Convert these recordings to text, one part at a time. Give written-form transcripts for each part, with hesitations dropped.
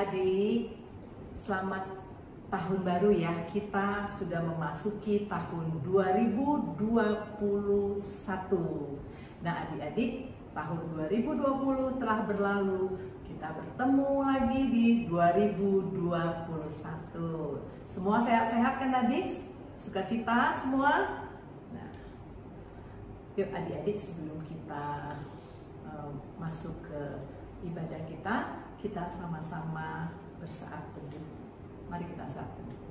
Adik-adik, selamat tahun baru ya. Kita sudah memasuki tahun 2021. Nah adik-adik, tahun 2020 telah berlalu. Kita bertemu lagi di 2021. Semua sehat-sehat kan adik? Sukacita semua? Nah, yuk adik-adik, sebelum kita masuk ke ibadah kita sama-sama bersaat teduh. Mari kita saat teduh.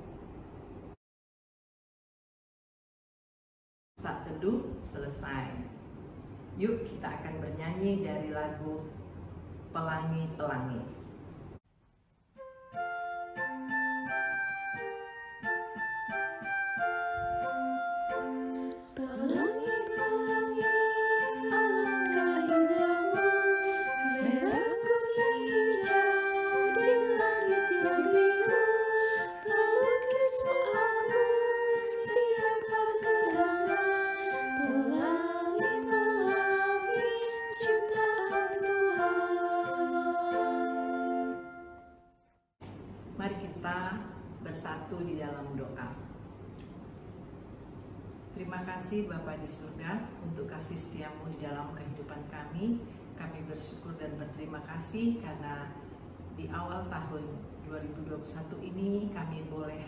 Saat teduh selesai. Yuk kita akan bernyanyi dari lagu Pelangi-Pelangi. Mari kita bersatu di dalam doa. Terima kasih Bapa di surga untuk kasih setiamu di dalam kehidupan kami. Kami bersyukur dan berterima kasih karena di awal tahun 2021 ini kami boleh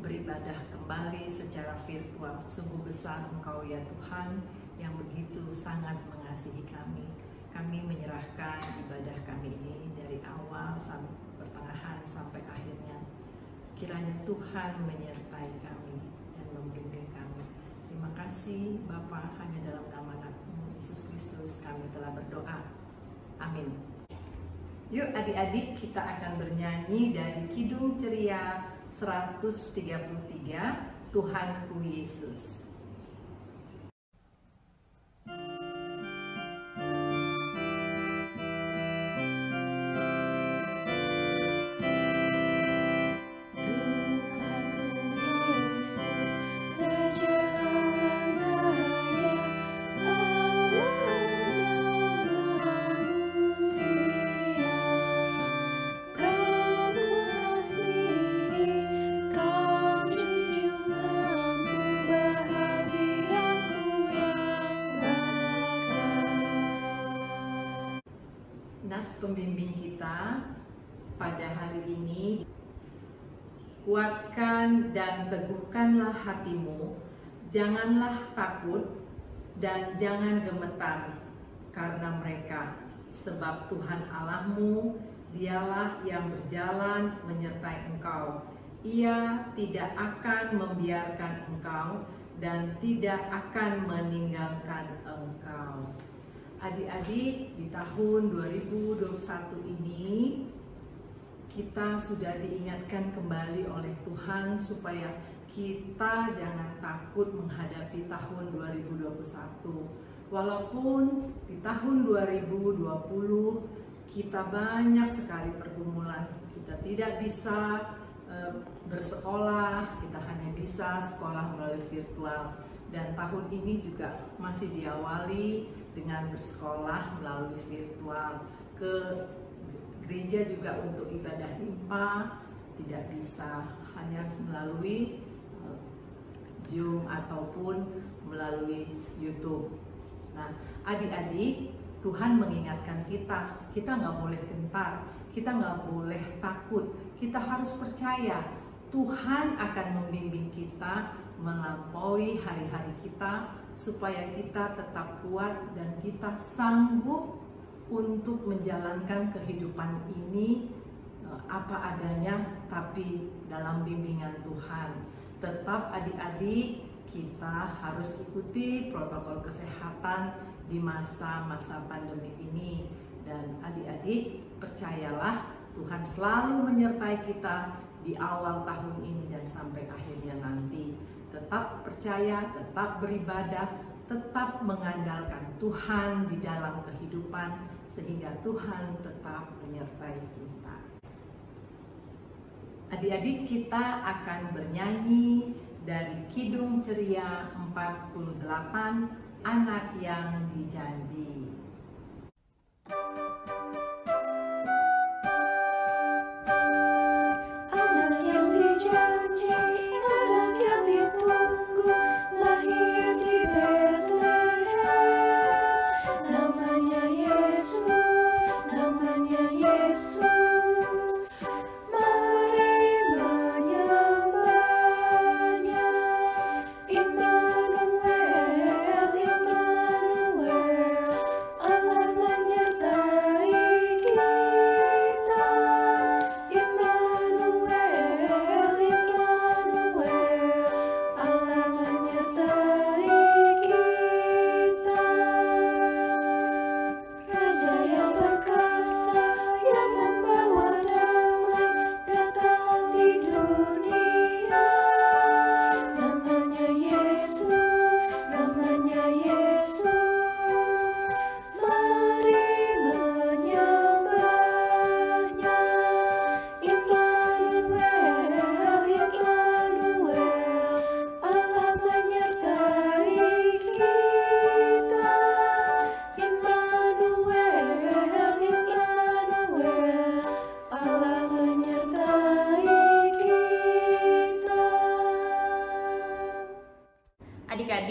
beribadah kembali secara virtual. Sungguh besar Engkau ya Tuhan yang begitu sangat mengasihi kami. Kami menyerahkan ibadah kami ini dari awal sampai pertengahan sampai akhirnya. Kiranya Tuhan menyertai kami dan membimbing kami. Terima kasih Bapa, hanya dalam nama Anakmu Yesus Kristus kami telah berdoa. Amin. Yuk adik-adik, kita akan bernyanyi dari Kidung Ceria 133, Tuhanku Yesus. Nas pembimbing kita pada hari ini, kuatkan dan teguhkanlah hatimu, janganlah takut dan jangan gemetar karena mereka, sebab Tuhan Allahmu, dialah yang berjalan menyertai engkau. Ia tidak akan membiarkan engkau dan tidak akan meninggalkan engkau. Adik-adik, di tahun 2021 ini kita sudah diingatkan kembali oleh Tuhan supaya kita jangan takut menghadapi tahun 2021. Walaupun di tahun 2020 kita banyak sekali pergumulan, kita tidak bisa bersekolah, kita hanya bisa sekolah melalui virtual. Dan tahun ini juga masih diawali dengan bersekolah melalui virtual. Ke gereja juga untuk ibadah IMPA tidak bisa, hanya melalui Zoom ataupun melalui YouTube. Nah, adik-adik, Tuhan mengingatkan kita nggak boleh gentar, kita nggak boleh takut, kita harus percaya Tuhan akan membimbing kita melampaui hari-hari kita supaya kita tetap kuat dan kita sanggup untuk menjalankan kehidupan ini apa adanya, tapi dalam bimbingan Tuhan. Tetap adik-adik, kita harus ikuti protokol kesehatan di masa-masa pandemi ini. Dan adik-adik, percayalah Tuhan selalu menyertai kita di awal tahun ini dan sampai akhirnya nanti. Tetap percaya, tetap beribadah, tetap mengandalkan Tuhan di dalam kehidupan sehingga Tuhan tetap menyertai kita. Adik-adik, kita akan bernyanyi dari Kidung Ceria 48, Anak yang Dijanji.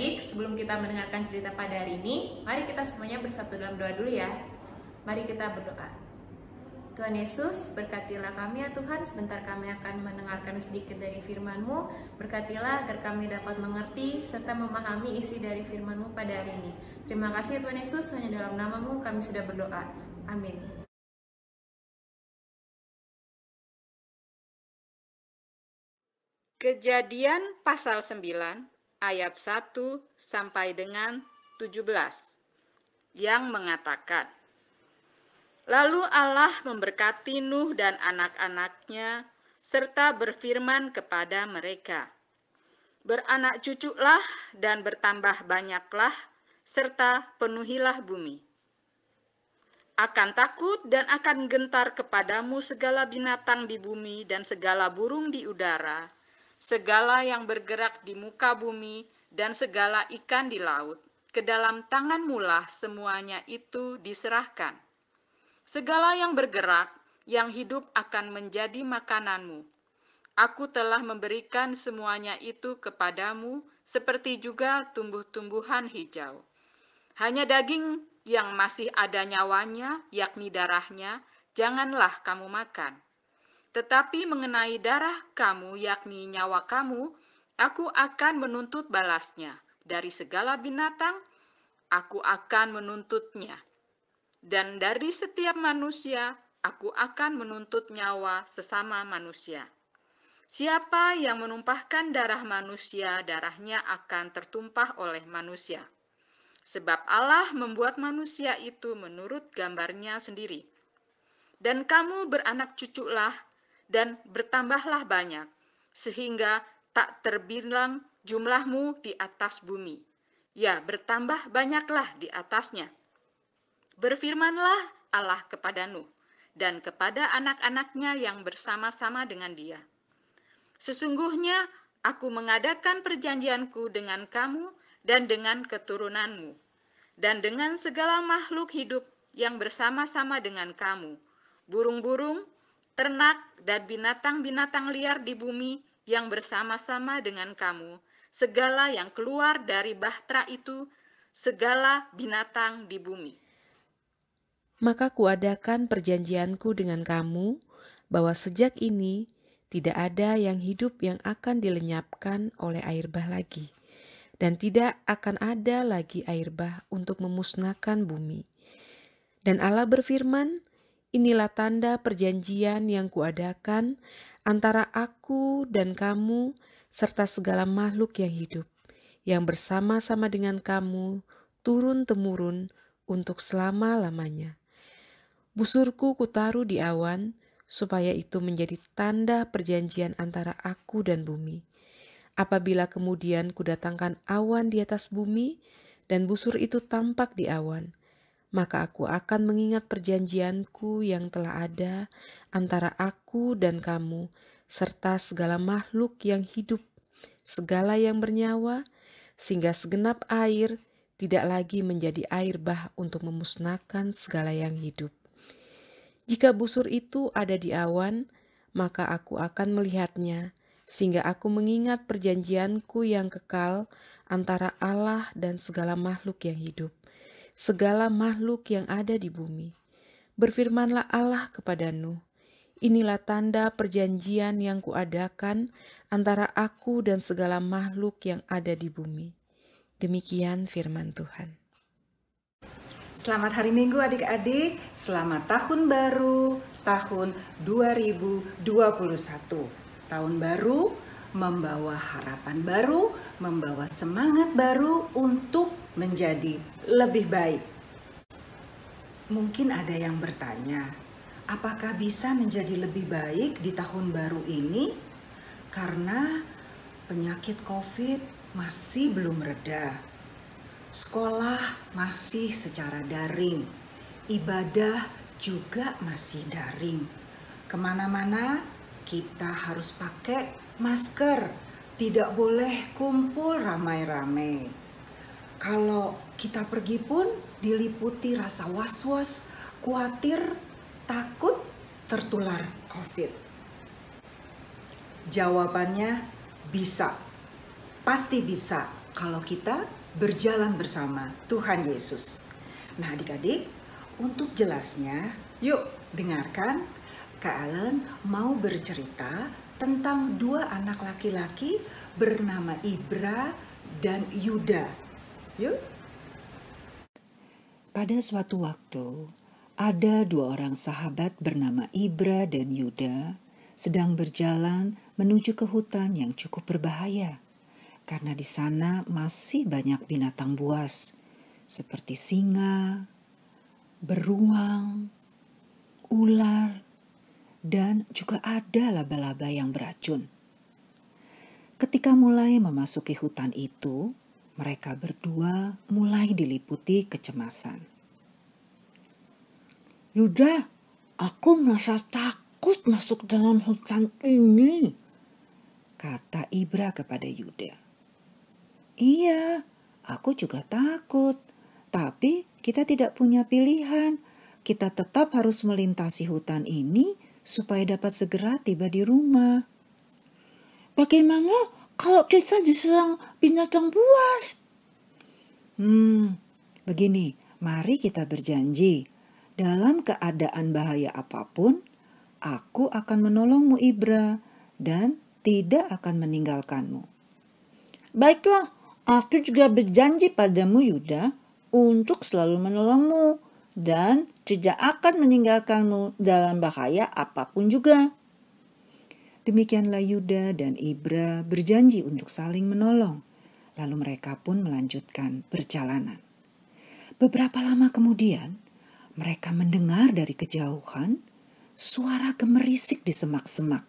adik-adik, sebelum kita mendengarkan cerita pada hari ini, mari kita semuanya bersatu dalam doa dulu ya. Mari kita berdoa. Tuhan Yesus, berkatilah kami ya Tuhan, sebentar kami akan mendengarkan sedikit dari firman-Mu. Berkatilah agar kami dapat mengerti serta memahami isi dari firman-Mu pada hari ini. Terima kasih Tuhan Yesus, hanya dalam nama-Mu kami sudah berdoa. Amin. Kejadian pasal 9 ayat 1 sampai dengan 17 yang mengatakan, Lalu Allah memberkati Nuh dan anak-anaknya serta berfirman kepada mereka, Beranak cuculah dan bertambah banyaklah serta penuhilah bumi. Akan takut dan akan gentar kepadamu segala binatang di bumi dan segala burung di udara, segala yang bergerak di muka bumi, dan segala ikan di laut. Ke dalam tanganmu lah semuanya itu diserahkan. Segala yang bergerak, yang hidup akan menjadi makananmu. Aku telah memberikan semuanya itu kepadamu, seperti juga tumbuh-tumbuhan hijau. Hanya daging yang masih ada nyawanya, yakni darahnya, janganlah kamu makan. Tetapi mengenai darah kamu, yakni nyawa kamu, aku akan menuntut balasnya. Dari segala binatang, aku akan menuntutnya. Dan dari setiap manusia, aku akan menuntut nyawa sesama manusia. Siapa yang menumpahkan darah manusia, darahnya akan tertumpah oleh manusia. Sebab Allah membuat manusia itu menurut gambarnya sendiri. Dan kamu beranak cuculah, dan bertambahlah banyak, sehingga tak terbilang jumlahmu di atas bumi. Ya, bertambah banyaklah di atasnya. Berfirmanlah Allah kepada Nuh, dan kepada anak-anaknya yang bersama-sama dengan dia. Sesungguhnya aku mengadakan perjanjianku dengan kamu dan dengan keturunanmu, dan dengan segala makhluk hidup yang bersama-sama dengan kamu, burung-burung, ternak, dan binatang-binatang liar di bumi yang bersama-sama dengan kamu, segala yang keluar dari bahtera itu, segala binatang di bumi. Maka kuadakan perjanjianku dengan kamu, bahwa sejak ini tidak ada yang hidup yang akan dilenyapkan oleh air bah lagi, dan tidak akan ada lagi air bah untuk memusnahkan bumi. Dan Allah berfirman, Inilah tanda perjanjian yang kuadakan antara aku dan kamu serta segala makhluk yang hidup, yang bersama-sama dengan kamu turun-temurun untuk selama-lamanya. Busurku kutaruh di awan, supaya itu menjadi tanda perjanjian antara aku dan bumi. Apabila kemudian kudatangkan awan di atas bumi, dan busur itu tampak di awan, maka aku akan mengingat perjanjianku yang telah ada antara aku dan kamu, serta segala makhluk yang hidup, segala yang bernyawa, sehingga segenap air tidak lagi menjadi air bah untuk memusnahkan segala yang hidup. Jika busur itu ada di awan, maka aku akan melihatnya, sehingga aku mengingat perjanjianku yang kekal antara Allah dan segala makhluk yang hidup, segala makhluk yang ada di bumi. Berfirmanlah Allah kepada Nuh, Inilah tanda perjanjian yang kuadakan antara aku dan segala makhluk yang ada di bumi. Demikian firman Tuhan. Selamat hari Minggu adik-adik, selamat tahun baru, tahun 2021. Tahun baru membawa harapan baru, membawa semangat baru untuk menjadi lebih baik. Mungkin ada yang bertanya, apakah bisa menjadi lebih baik di tahun baru ini? Karena penyakit COVID masih belum reda. Sekolah masih secara daring, ibadah juga masih daring. Kemana-mana kita harus pakai masker, tidak boleh kumpul ramai-ramai. Kalau kita pergi pun diliputi rasa was-was, khawatir, takut tertular COVID. Jawabannya bisa, pasti bisa. kalau kita berjalan bersama Tuhan Yesus. Nah adik-adik, untuk jelasnya, yuk dengarkan Kak Ellen mau bercerita tentang dua anak laki-laki bernama Ibra dan Yuda. Yuk. Pada suatu waktu, ada dua orang sahabat bernama Ibra dan Yuda sedang berjalan menuju ke hutan yang cukup berbahaya, karena di sana masih banyak binatang buas seperti singa, beruang, ular, dan juga ada laba-laba yang beracun. Ketika mulai memasuki hutan itu, mereka berdua mulai diliputi kecemasan. Yuda, aku merasa takut masuk dalam hutan ini, kata Ibra kepada Yuda. Iya, aku juga takut, tapi kita tidak punya pilihan. Kita tetap harus melintasi hutan ini supaya dapat segera tiba di rumah. Bagaimana kalau kita diserang binatang buas? Begini, mari kita berjanji. Dalam keadaan bahaya apapun, aku akan menolongmu Ibra dan tidak akan meninggalkanmu. Baiklah, aku juga berjanji padamu Yuda untuk selalu menolongmu dan tidak akan meninggalkanmu dalam bahaya apapun juga. Demikianlah Yuda dan Ibra berjanji untuk saling menolong. Lalu mereka pun melanjutkan perjalanan. Beberapa lama kemudian, mereka mendengar dari kejauhan suara gemerisik di semak-semak.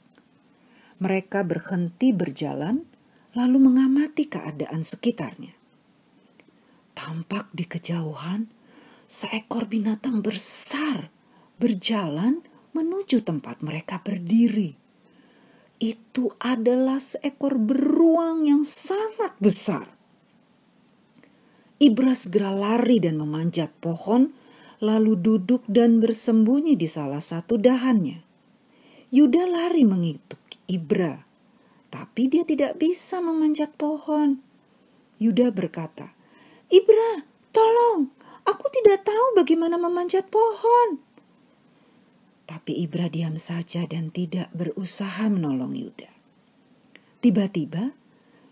Mereka berhenti berjalan lalu mengamati keadaan sekitarnya. Tampak di kejauhan seekor binatang besar berjalan menuju tempat mereka berdiri. Itu adalah seekor beruang yang sangat besar. Ibra segera lari dan memanjat pohon, lalu duduk dan bersembunyi di salah satu dahannya. Yuda lari mengikuti Ibra, tapi dia tidak bisa memanjat pohon. Yuda berkata, "Ibra, tolong, aku tidak tahu bagaimana memanjat pohon." Tapi Ibra diam saja dan tidak berusaha menolong Yuda. Tiba-tiba,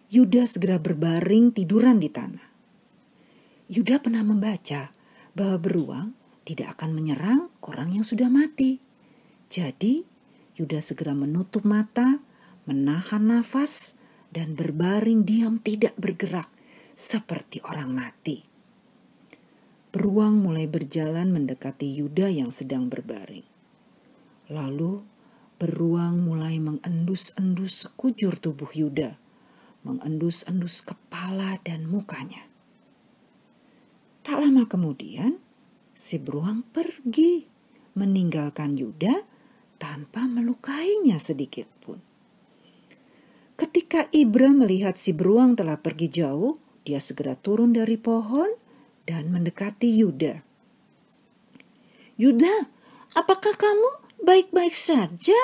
Yuda segera berbaring tiduran di tanah. Yuda pernah membaca bahwa beruang tidak akan menyerang orang yang sudah mati. Jadi, Yuda segera menutup mata, menahan nafas, dan berbaring diam tidak bergerak seperti orang mati. Beruang mulai berjalan mendekati Yuda yang sedang berbaring. Lalu, beruang mulai mengendus-endus sekujur tubuh Yuda, mengendus-endus kepala dan mukanya. Tak lama kemudian, si beruang pergi, meninggalkan Yuda tanpa melukainya sedikit pun. Ketika Ibra melihat si beruang telah pergi jauh, dia segera turun dari pohon dan mendekati Yuda. Yuda, apakah kamu baik-baik saja?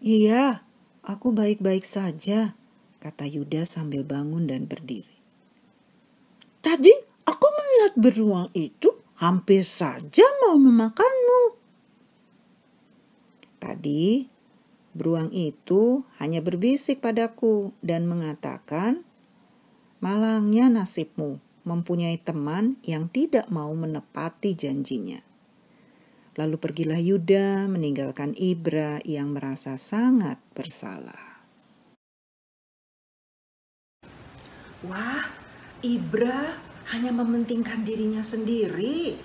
Iya, aku baik-baik saja, kata Yuda sambil bangun dan berdiri. Tadi aku melihat beruang itu hampir saja mau memakanmu. Tadi beruang itu hanya berbisik padaku dan mengatakan, "Malangnya nasibmu mempunyai teman yang tidak mau menepati janjinya." Lalu pergilah Yuda meninggalkan Ibra yang merasa sangat bersalah. Wah, Ibra hanya mementingkan dirinya sendiri.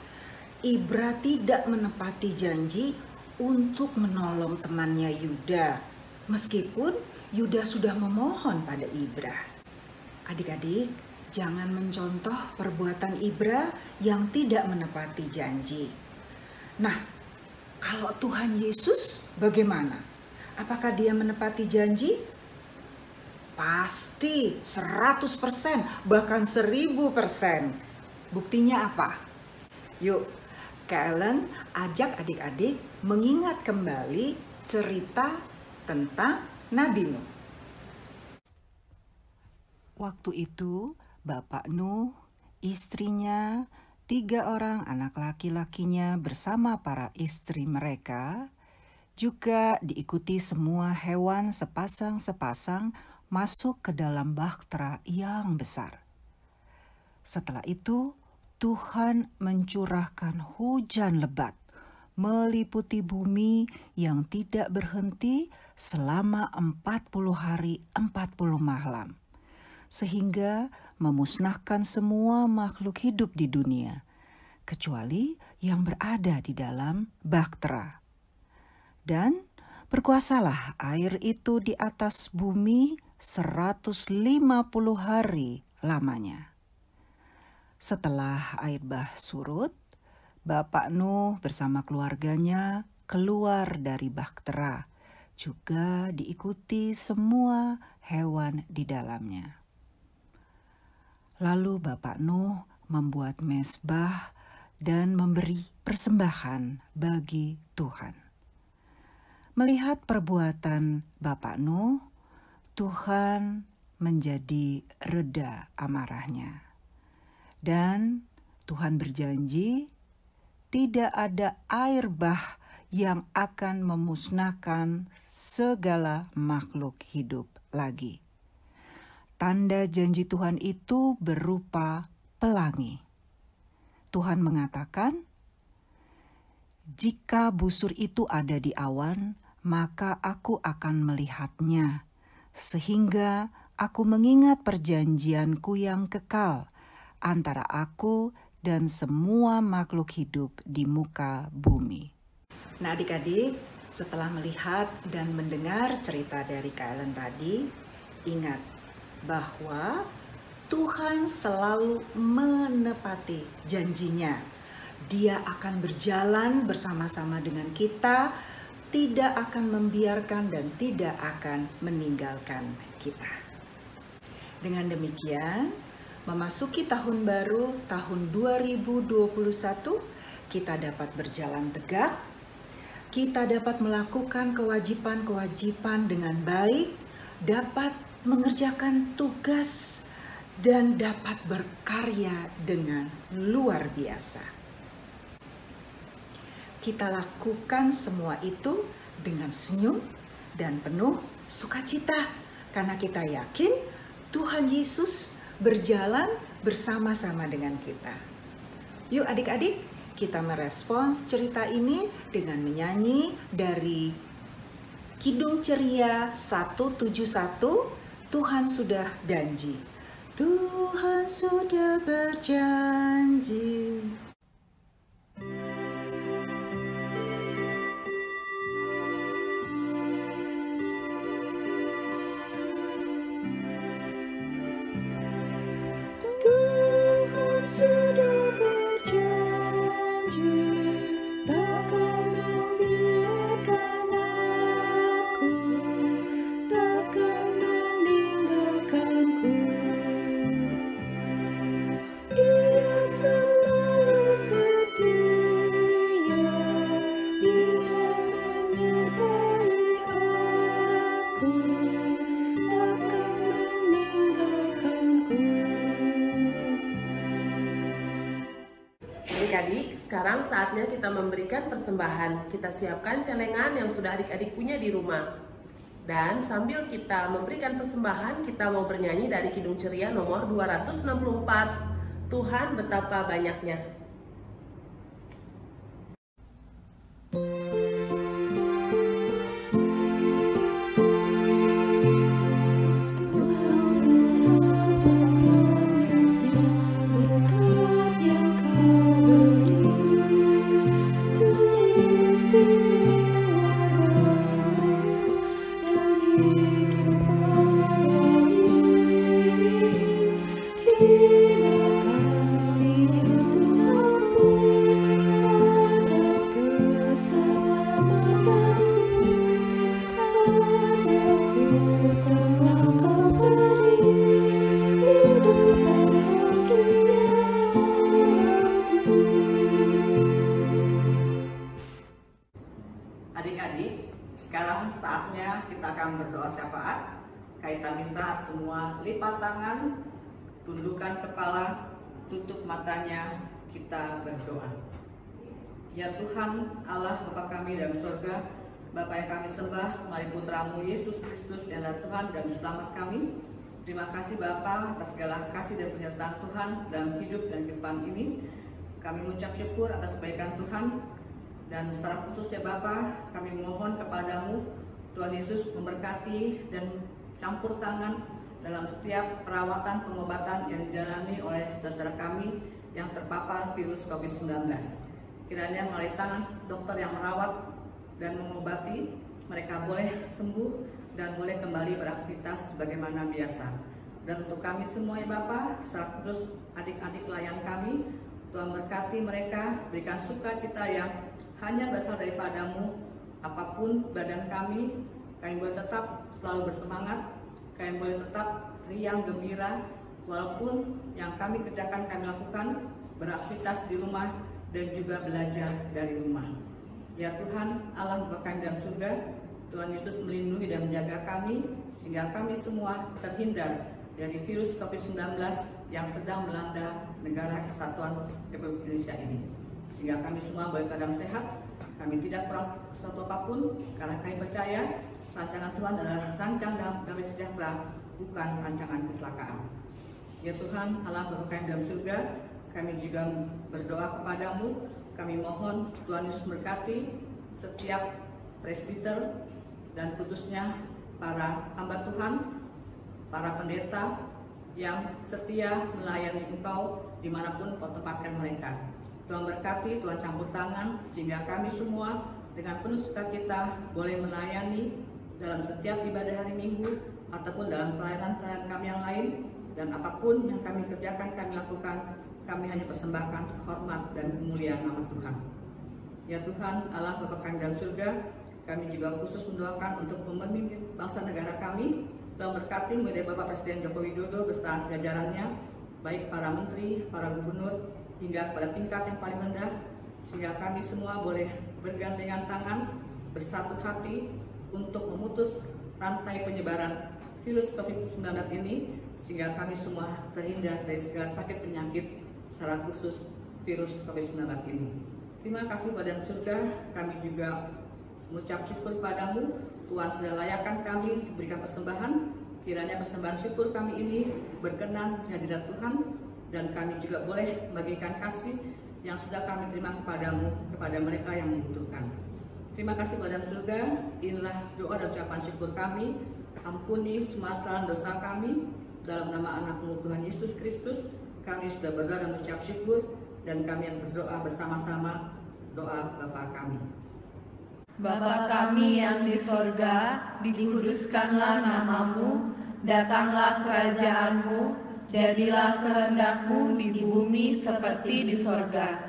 Ibra tidak menepati janji untuk menolong temannya Yuda, meskipun Yuda sudah memohon pada Ibra. Adik-adik, jangan mencontoh perbuatan Ibra yang tidak menepati janji. Nah, kalau Tuhan Yesus bagaimana? Apakah dia menepati janji? Pasti 100%, bahkan 1000%. Buktinya apa? Yuk, Kak Ellen ajak adik-adik mengingat kembali cerita tentang Nabi Nuh. Waktu itu, Bapak Nuh, istrinya, 3 orang anak laki-lakinya bersama para istri mereka, juga diikuti semua hewan sepasang-sepasang masuk ke dalam bahtera yang besar. Setelah itu, Tuhan mencurahkan hujan lebat meliputi bumi yang tidak berhenti selama 40 hari 40 malam, sehingga memusnahkan semua makhluk hidup di dunia, kecuali yang berada di dalam bahtera. Dan berkuasalah air itu di atas bumi 150 hari lamanya. Setelah air bah surut, Bapak Nuh bersama keluarganya keluar dari bahtera, juga diikuti semua hewan di dalamnya. Lalu Bapak Nuh membuat mezbah dan memberi persembahan bagi Tuhan. Melihat perbuatan Bapak Nuh, Tuhan menjadi reda amarahnya. Dan Tuhan berjanji tidak ada air bah yang akan memusnahkan segala makhluk hidup lagi. Tanda janji Tuhan itu berupa pelangi. Tuhan mengatakan, "Jika busur itu ada di awan, maka aku akan melihatnya, sehingga aku mengingat perjanjianku yang kekal antara aku dan semua makhluk hidup di muka bumi." Nah adik-adik, setelah melihat dan mendengar cerita dari Kak Ellen tadi, ingat bahwa Tuhan selalu menepati janjinya. Dia akan berjalan bersama-sama dengan kita, tidak akan membiarkan dan tidak akan meninggalkan kita. Dengan demikian, memasuki tahun baru, tahun 2021, kita dapat berjalan tegak, kita dapat melakukan kewajiban-kewajiban dengan baik, dapat mengerjakan tugas, dan dapat berkarya dengan luar biasa. Kita lakukan semua itu dengan senyum dan penuh sukacita, karena kita yakin Tuhan Yesus berjalan bersama-sama dengan kita. Yuk adik-adik, kita merespons cerita ini dengan menyanyi dari Kidung Ceria 171, Tuhan sudah janji. Tuhan sudah berjanji. Tuhan sudah berjanji, takkan membiarkan aku, takkan meninggalkanku. Ia selalu setia, Dia menyertai aku, takkan meninggalkanku. Adik-adik, sekarang saatnya kita memberikan persembahan. Kita siapkan celengan yang sudah adik-adik punya di rumah. Dan sambil kita memberikan persembahan, kita mau bernyanyi dari Kidung Ceria nomor 264, Tuhan betapa banyaknya. Adik-adik, sekarang saatnya kita akan berdoa syafaat. kita minta semua lipat tangan, tundukkan kepala, tutup matanya, kita berdoa. Ya Tuhan, Allah Bapa kami dalam surga, Bapa yang kami sembah, melalui Putra-Mu Yesus Kristus yang adalah Tuhan dan Selamat kami. Terima kasih Bapa atas segala kasih dan penyertaan Tuhan dalam hidup dan kehidupan ini. Kami mengucap syukur atas kebaikan Tuhan, dan secara khusus ya Bapa, kami mohon kepadamu, Tuhan Yesus memberkati dan campur tangan dalam setiap perawatan pengobatan yang dijalani oleh saudara-saudara kami yang terpapar virus COVID-19. Kiranya melalui tangan dokter yang merawat dan mengobati, mereka boleh sembuh dan boleh kembali beraktivitas sebagaimana biasa. Dan untuk kami semua ya Bapa, secara khusus adik-adik layan kami, Tuhan berkati mereka, berikan sukacita yang hanya berasal daripadamu. Apapun badan kami boleh tetap selalu bersemangat, kalian boleh tetap riang gembira, walaupun yang kami kerjakan kami lakukan beraktivitas di rumah dan juga belajar dari rumah. Ya Tuhan, Allah Bapa kami dalam surga, Tuhan Yesus melindungi dan menjaga kami sehingga kami semua terhindar dari virus COVID-19 yang sedang melanda negara kesatuan Republik Indonesia ini. Sehingga kami semua boleh keadaan sehat, kami tidak kurang sesuatu apapun, karena kami percaya rancangan Tuhan adalah rancangan damai sejahtera, bukan rancangan kecelakaan. Ya Tuhan, Allah Bapa kami dalam surga, kami juga berdoa kepadamu. Kami mohon Tuhan Yesus berkati setiap presbiter dan khususnya para hamba Tuhan, para pendeta yang setia melayani Engkau dimanapun Kau tempatkan mereka. Tuhan berkati, Tuhan campur tangan sehingga kami semua dengan penuh sukacita boleh melayani dalam setiap ibadah hari Minggu ataupun dalam pelayanan-pelayanan kami yang lain, dan apapun yang kami kerjakan, kami lakukan, kami hanya persembahkan hormat dan kemuliaan nama Tuhan. Ya Tuhan, Allah Bapa kami dalam surga, kami juga khusus mendoakan untuk pemimpin bangsa negara kami. Tuhan berkati mulai Bapak Presiden Joko Widodo beserta jajarannya, baik para menteri, para gubernur, hingga pada tingkat yang paling rendah, sehingga kami semua boleh bergandengan tangan, bersatu hati untuk memutus rantai penyebaran virus COVID-19 ini, sehingga kami semua terhindar dari segala sakit penyakit, secara khusus virus COVID-19 ini. Terima kasih pada surga, kami juga mengucap syukur padamu, Tuhan sudah layakkan kami untuk berikan persembahan. Kiranya persembahan syukur kami ini berkenan di hadirat Tuhan, dan kami juga boleh membagikan kasih yang sudah kami terima kepadamu, kepada mereka yang membutuhkan. Terima kasih pada surga, inilah doa dan ucapan syukur kami. Ampuni semua kesalahan dosa kami, dalam nama anak-Mu Tuhan Yesus Kristus, kami sudah berdoa dan mengucap syukur, dan kami yang berdoa bersama-sama doa Bapa kami. Bapa kami yang di sorga, dikuduskanlah nama-Mu, datanglah kerajaan-Mu, jadilah kehendak-Mu di bumi seperti di sorga.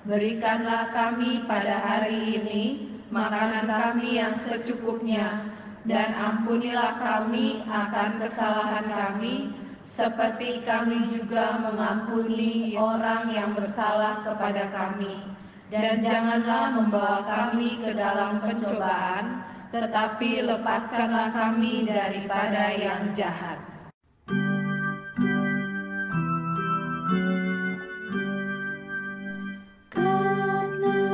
Berikanlah kami pada hari ini makanan kami yang secukupnya, dan ampunilah kami akan kesalahan kami, seperti kami juga mengampuni orang yang bersalah kepada kami. Dan janganlah membawa kami ke dalam pencobaan, tetapi lepaskanlah kami daripada yang jahat. Selama-lamanya.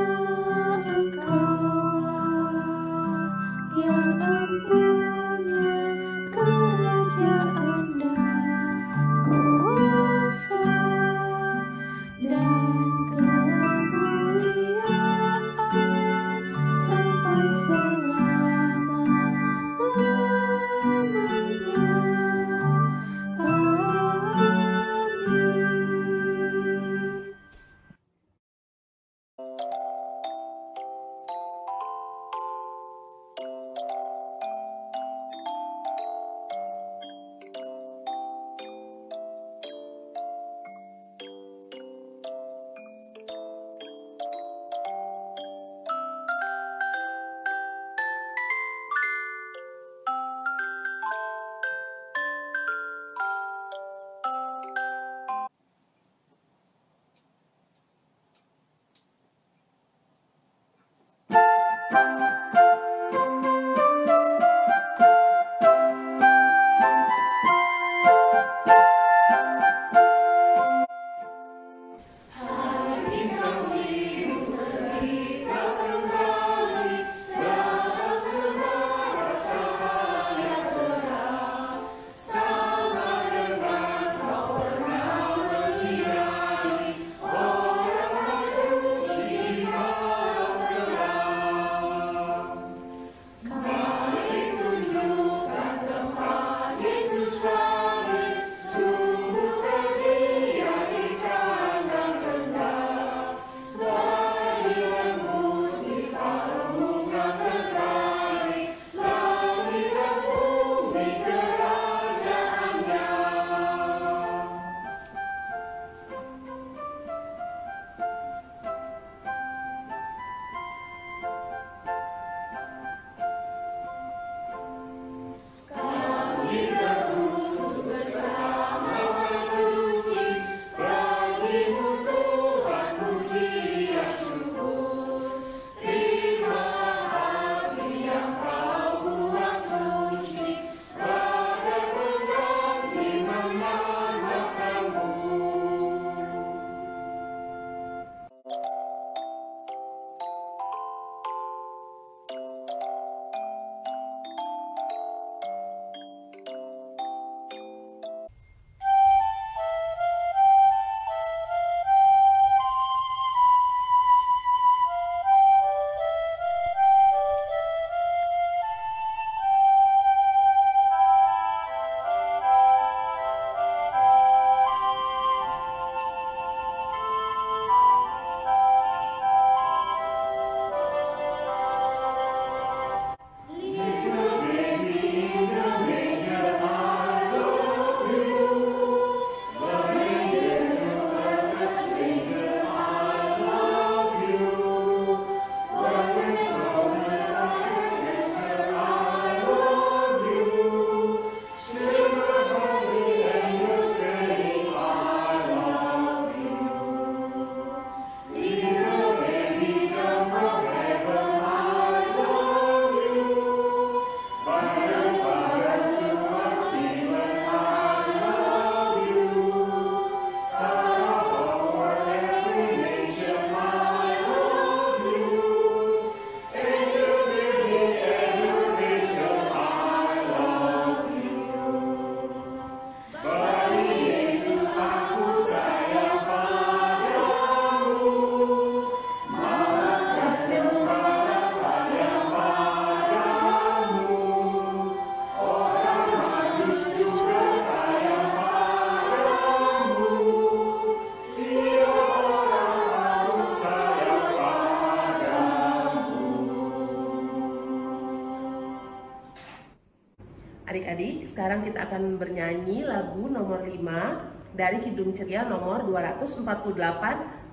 Adik-adik, sekarang kita akan bernyanyi lagu nomor 5 dari Kidung Ceria nomor 248,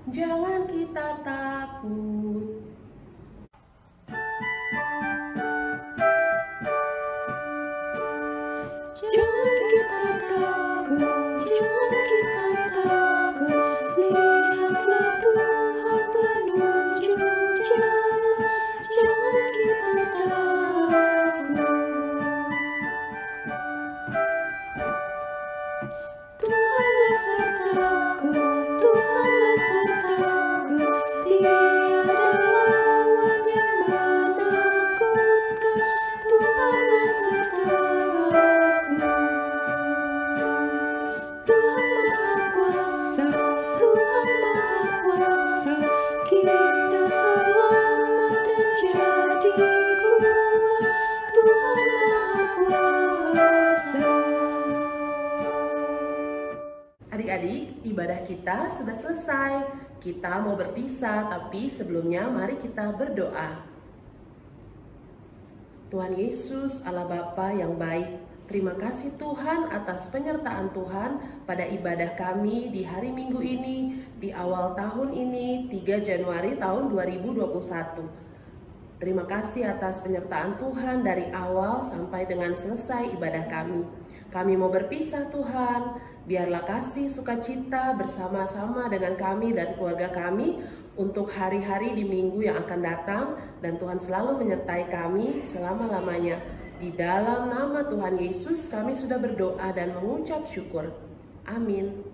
Jangan Kita Takut. Jangan kita takut, jangan kita takut, lihatlah Tuhan penunjuk jalan, jangan kita takut. Tuhanlah sertaku, Tuhanlah sertaku, tiada lawan yang menakutkan, Tuhanlah sertaku. Tuhan Maha Kuasa, Tuhan Maha Kuasa, kita selamat dan jadi kuat, Tuhan Maha Kuasa. Adik-adik, ibadah kita sudah selesai. Kita mau berpisah, tapi sebelumnya mari kita berdoa. Tuhan Yesus, Allah Bapa yang baik, terima kasih Tuhan atas penyertaan Tuhan pada ibadah kami di hari Minggu ini, di awal tahun ini, 3 Januari tahun 2021. Terima kasih atas penyertaan Tuhan dari awal sampai dengan selesai ibadah kami. Kami mau berpisah Tuhan, biarlah kasih sukacita bersama-sama dengan kami dan keluarga kami untuk hari-hari di minggu yang akan datang, dan Tuhan selalu menyertai kami selama-lamanya. Di dalam nama Tuhan Yesus kami sudah berdoa dan mengucap syukur. Amin.